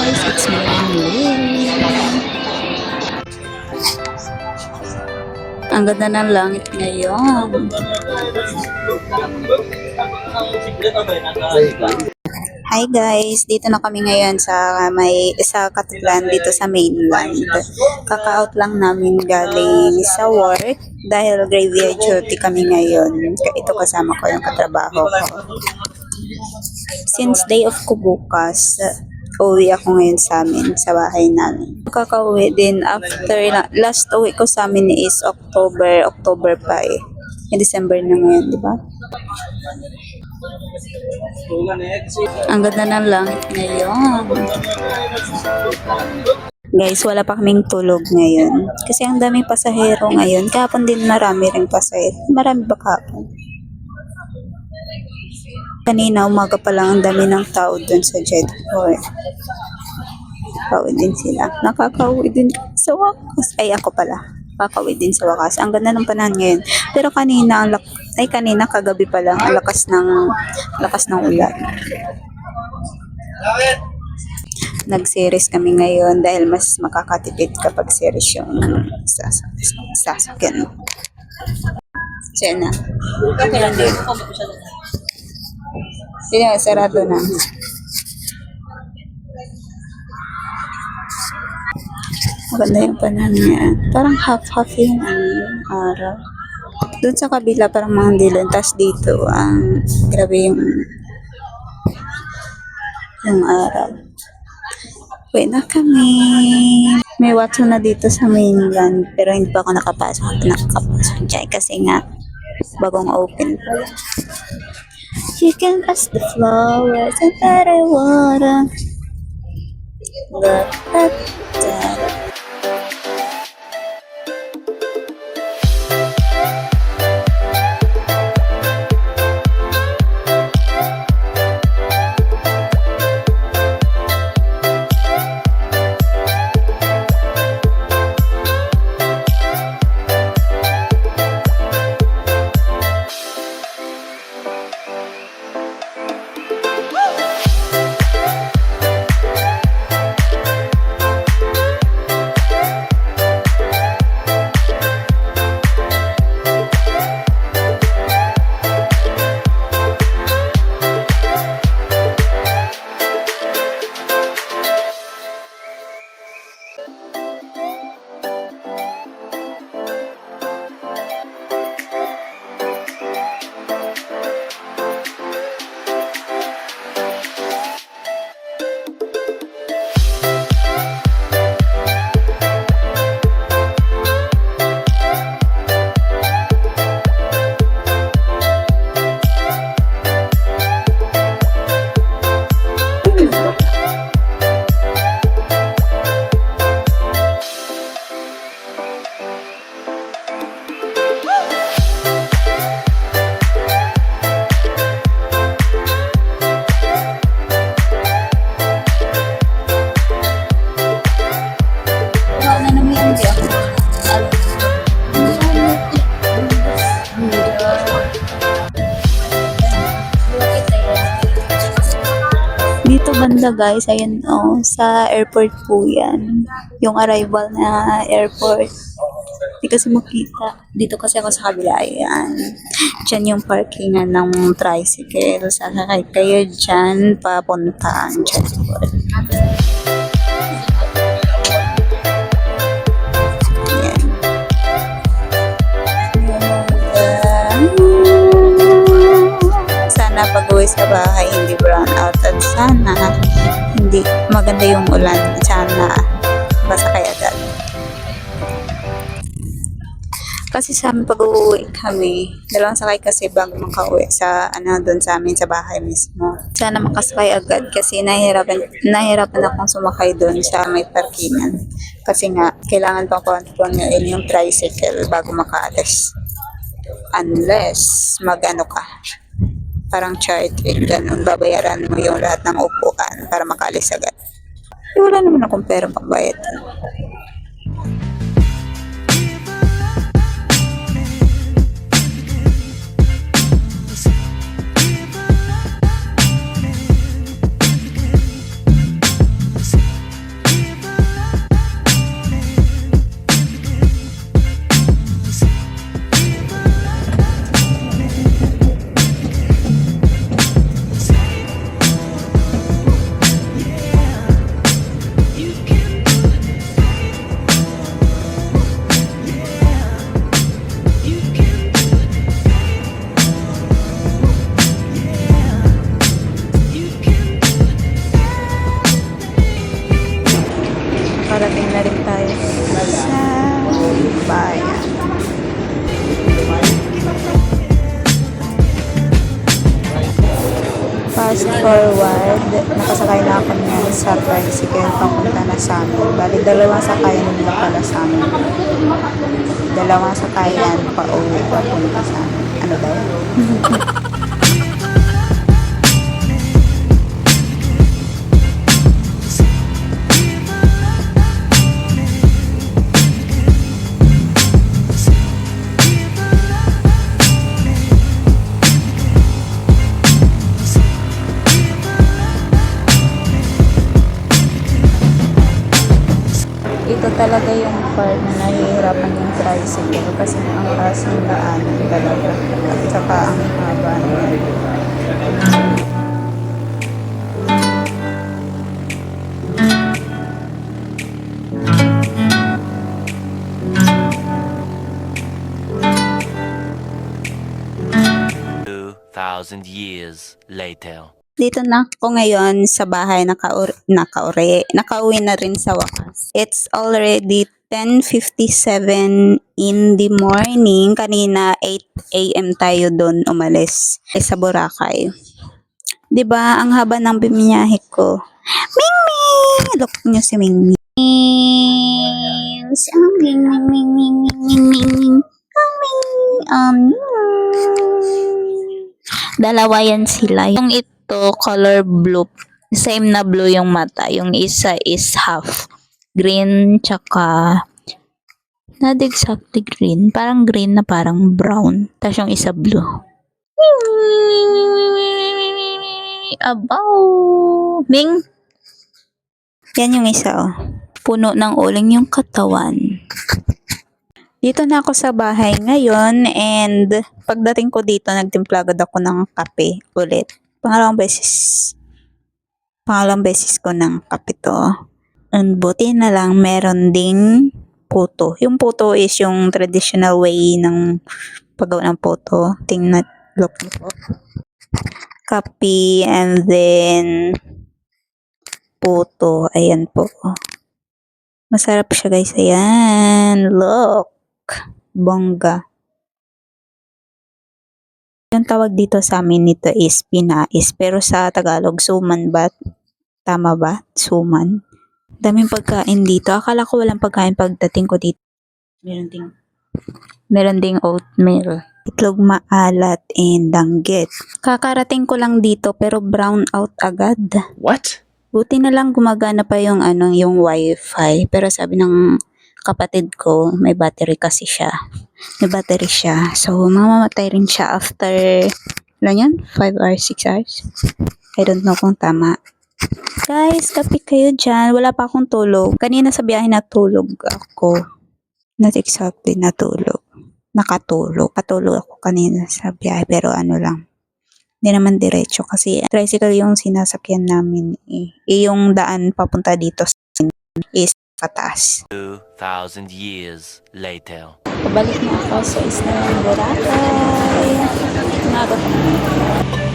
guys, it's me Lynn. Ang ganda ng langit ngayon. Hi guys, dito na kami ngayon sa Katlan dito sa mainland. Kaka-out lang namin galing sa work dahil graveyard duty kami ngayon. Ito kasama ko yung katrabaho ko. Since day off ko bukas, uwi ako ngayon sa amin, sa bahay namin. Kakauwi din after, last uwi ko sa amin is October pa eh. December na ngayon, di ba? Ang ganda ng langit ngayon. Guys, wala pa kaming tulog ngayon. Kasi ang daming pasahero ngayon. Kahapon din marami ring pasahero. Marami ba kahapon? Kanina, umaga pa lang ang dami ng tao dun sa Jet 4. Nakakauwi din sila. Nakakauwi din sa wakas. Ay, ako pala. Nakakauwi din sa wakas. Ang ganda ng panahon ngayon. Pero kanina, kanina kagabi pa lang, ang lakas ng ulan. Nag-series kami ngayon dahil mas makakatipid kapag series yung sasakyan. Siya na. Okay lang din. Sige, sarado na. Maganda yung panahon niya. Parang half-half yung araw. Doon sa kabila parang mga dilan. Tapos dito, grabe yung araw. Uwi na kami. May Watson na dito sa mainland. Pero hindi pa ako nakapasok dyan. Kasi nga, bagong open pa. You can ask the flowers and the water. Dito banda guys, ayun sa airport po yan. Yung arrival na airport. Hindi kasi makita. Dito kasi ako sa kabila, ayan. Diyan yung parkingan ng tricycle. Sasakay kayo dyan, papuntaan dyan. Sana pag-uwi sa bahay hindi brown out at sana hindi maganda yung ulan, sana basa kaya agad. Kasi sa amin pag-uwi kami, dalawang sakay kasi bago makauwi sa doon sa amin sa bahay mismo. Sana makasakay agad kasi nahirapan akong sumakay doon sa may parkingan. Kasi nga kailangan pang kontrolin yung tricycle bago makaalis. Unless mag-ano ka, parang chartered, ganun, babayaran mo yung lahat ng upuan para makaalis agad. Wala naman akong pera pagbayad. Nakarating na rin tayo sa bayan. Fast forward, nakasakay na ako niyan sa tricycle papunta na sa amin. Bali, dalawang sakayan na pala sa amin. Dalawang sakayan pa uwi papunta sa amin. Ano daw? Ito talaga yung part na nahihirapan yung tricycle kasi ang taas ng daanan talaga at saka ang haba niya. 2,000 years later. Dito na ako ngayon sa bahay, nakauwi na rin sa wakas. It's already 10:57 in the morning. Kanina 8 a.m. tayo doon umalis sa Boracay. 'Di ba ang haba ng bimiyahe ko? Mingming! Look niyo si Mingming. Dalawa yan sila. Yung ito, color blue. Same na blue yung mata. Yung isa is half green, tsaka not exactly green. Parang green na parang brown. Tapos yung isa blue. Abaw! Ming! Yan yung isa, oh. Puno ng uling yung katawan. Dito na ako sa bahay ngayon and pagdating ko dito, nagtimpla agad ako ng kape ulit. Pangalawang beses ko ng kape to. And buti na lang meron ding puto. Yung puto is yung traditional way ng paggawa ng puto. Tingnan, look niyo po. Kape and then puto. Ayan po. Masarap siya guys. Ayan. Look. Bongga. Yung tawag dito sa amin nito is pinais. Pero sa Tagalog, suman ba? Tama ba? Suman. Daming pagkain dito. Akala ko walang pagkain pagdating ko dito. Meron ding oatmeal. Itlog maalat and danggit. Kakarating ko lang dito pero brown out agad. What? Buti na lang gumagana pa yung yung wifi. Pero sabi ng kapatid ko, may battery kasi siya. May battery siya. So, mamamatay rin siya after, ano yan? 5 hours, 6 hours? I don't know kung tama. Guys, kape kayo dyan. Wala pa akong tulog. Kanina sa biyahe natulog ako. Not exactly natulog. Nakatulog. Patulog ako kanina sa biyahe. Pero ano lang. Hindi naman diretso kasi tricycle yung sinasakyan namin eh. Yung daan papunta dito is pataas. 2,000 years later. Pabalik na ako sa isla ng Boracay. Umaga pa naman.